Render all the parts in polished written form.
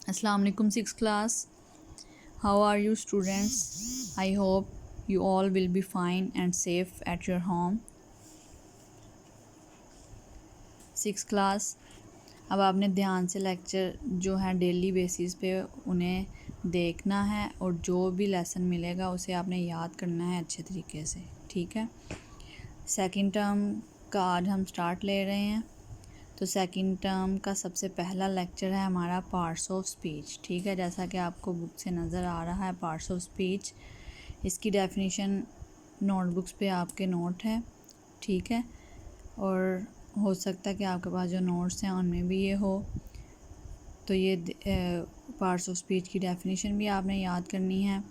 Assalamu alaikum 6th class. How are you students? I hope you all will be fine and safe at your home. 6th class. अब आपने ध्यान से lecture जो है daily basis पे उन्हें देखना है और जो भी लेसन मिलेगा उसे आपने याद करना है अच्छे तरीके से, ठीक है। सेकंड टर्म का आज हम स्टार्ट ले रहे हैं। तो सेकंड टर्म का सबसे पहला लेक्चर है हमारा पार्ट्स ऑफ स्पीच, ठीक है। जैसा कि आपको बुक से नज़र आ रहा है पार्ट्स ऑफ स्पीच, इसकी डेफिनेशन नोटबुक्स पे आपके नोट है, ठीक है। और हो सकता है कि आपके पास जो नोट्स हैं उनमें भी ये हो। तो ये पार्ट्स ऑफ स्पीच की डेफिनेशन भी आपने याद करनी है,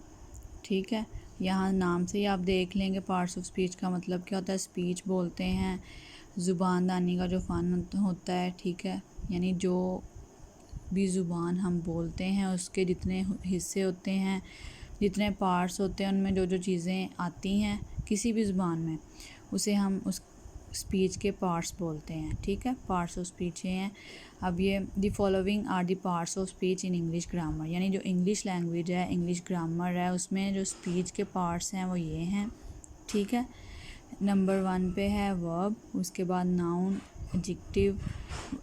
ठीक है। यहाँ नाम से ही आप देख लेंगे पार्ट्स ऑफ स्पीच का मतलब क्या होता है। स्पीच बोलते हैं ज़ुबानदानी का जो फ़न होता है, ठीक है। यानी जो भी ज़ुबान हम बोलते हैं उसके जितने हिस्से होते हैं, जितने पार्ट्स होते हैं, उनमें जो जो चीज़ें आती हैं किसी भी ज़ुबान में, उसे हम उस स्पीच के पार्ट्स बोलते हैं, ठीक है। पार्ट्स ऑफ स्पीच ये हैं। अब ये the following are the parts of speech in English grammar, यानी जो इंग्लिश लैंग्वेज है, इंग्लिश ग्रामर है, उसमें जो स्पीच के पार्ट्स हैं वो ये हैं, ठीक है। नंबर 1 पे है वर्ब, उसके बाद नाउन, एडजेक्टिव,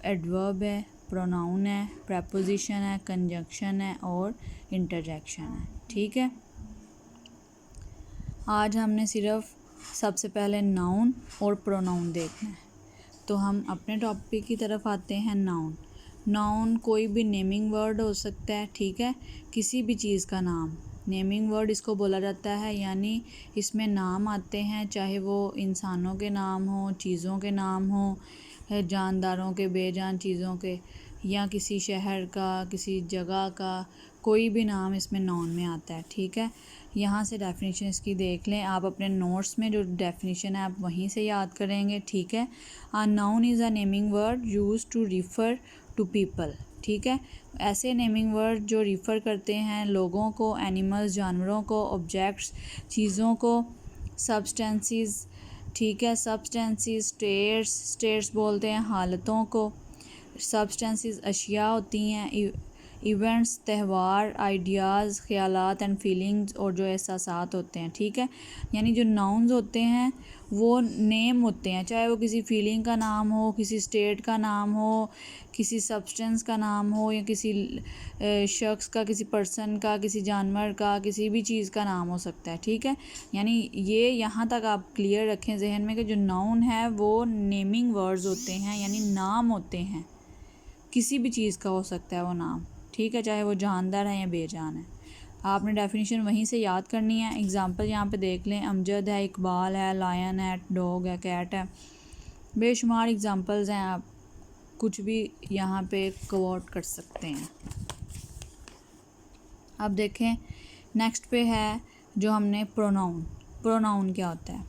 एडवर्ब है, प्रोनाउन है, प्रेपोजिशन है, कंजंक्शन है और इंटरजेक्शन है, ठीक है। आज हमने सिर्फ सबसे पहले नाउन और प्रोनाउन देखना है। तो हम अपने टॉपिक की तरफ आते हैं। नाउन, नाउन कोई भी नेमिंग वर्ड हो सकता है, ठीक है। किसी भी चीज़ का नाम नेमिंग वर्ड इसको बोला जाता है, यानी इसमें नाम आते हैं, चाहे वो इंसानों के नाम हो, चीज़ों के नाम हो, जानदारों के, बेजान चीज़ों के, या किसी शहर का, किसी जगह का, कोई भी नाम इसमें नाउन में आता है, ठीक है। यहाँ से डेफिनेशन इसकी देख लें आप अपने नोट्स में, जो डेफिनेशन है आप वहीं से याद करेंगे, ठीक है। A noun is a naming word used to refer to people, ठीक है। ऐसे नेमिंग वर्ड जो रिफ़र करते हैं लोगों को, एनिमल्स जानवरों को, ऑब्जेक्ट्स चीज़ों को, सब्सटेंसेस, ठीक है। सब्सटेंसेस, स्टेट्स बोलते हैं हालतों को, सब्सटेंसेस अशिया होती हैं, इवेंट्स त्यौहार, आइडियाज़ ख़यालात एंड फीलिंग्स और जो एहसासात होते हैं, ठीक है। यानी जो नाउन्स होते हैं वो नेम होते हैं, चाहे वो किसी फीलिंग का नाम हो, किसी स्टेट का नाम हो, किसी सब्सटेंस का नाम हो, या किसी शख्स का, किसी पर्सन का, किसी जानवर का, किसी भी चीज़ का नाम हो सकता है, ठीक है। यानी ये यहाँ तक आप क्लियर रखें जहन में कि जो नाउन है वो नेमिंग वर्ड्स होते हैं, यानी नाम होते हैं, किसी भी चीज़ का हो सकता है वो नाम, ठीक है, चाहे वो जानदार है या बेजान है। आपने डेफिनेशन वहीं से याद करनी है। एग्जांपल यहाँ पे देख लें, अमजद है, इकबाल है, लायन है, डॉग है, कैट है, बेशुमार एग्जांपल्स हैं, आप कुछ भी यहाँ पे कोट कर सकते हैं। अब देखें नेक्स्ट पे है जो हमने प्रोनाउन। प्रोनाउन क्या होता है?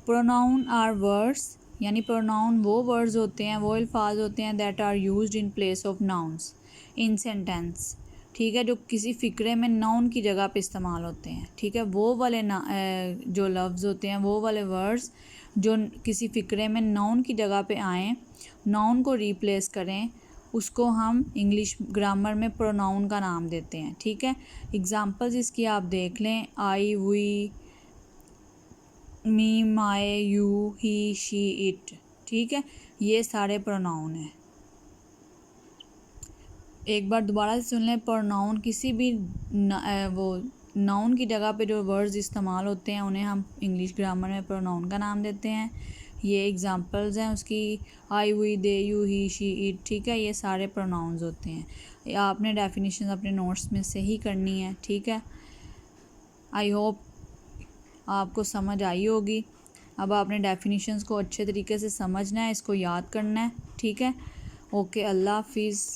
प्रोनाउन आर वर्ड्स, यानी प्रोनाउन वो वर्ड्स होते हैं, वो अल्फाज होते हैं that are used in place of nouns in sentence, ठीक है। जो किसी फ़िक्रे में नाउन की जगह पे इस्तेमाल होते हैं, ठीक है। वो वाले जो लफ्ज़ होते हैं, वो वाले वर्ड्स जो किसी फ़िक्रे में नाउन की जगह पे आएँ, नाउन को रिप्लेस करें, उसको हम इंग्लिश ग्रामर में प्रोनाउन का नाम देते हैं, ठीक है। एग्जांपल्स इसकी आप देख लें, I, we, me, my, you, he, she, it, ठीक है। ये सारे प्रोनाउन हैं। एक बार दोबारा से सुन लें, प्रोनाउन किसी भी वो नाउन की जगह पे जो वर्ड्स इस्तेमाल होते हैं उन्हें हम इंग्लिश ग्रामर में प्रोनाउन का नाम देते हैं। ये एग्जांपल्स हैं उसकी, I, we, they, you, he, she, it, ठीक है। ये सारे प्रोनाउंस होते हैं। आपने डेफिनेशन अपने नोट्स में से ही करनी है, ठीक है। आई होप आपको समझ आई होगी। अब आपने डेफिनेशंस को अच्छे तरीके से समझना है, इसको याद करना है, ठीक है। ओके, अल्लाह हाफिज़।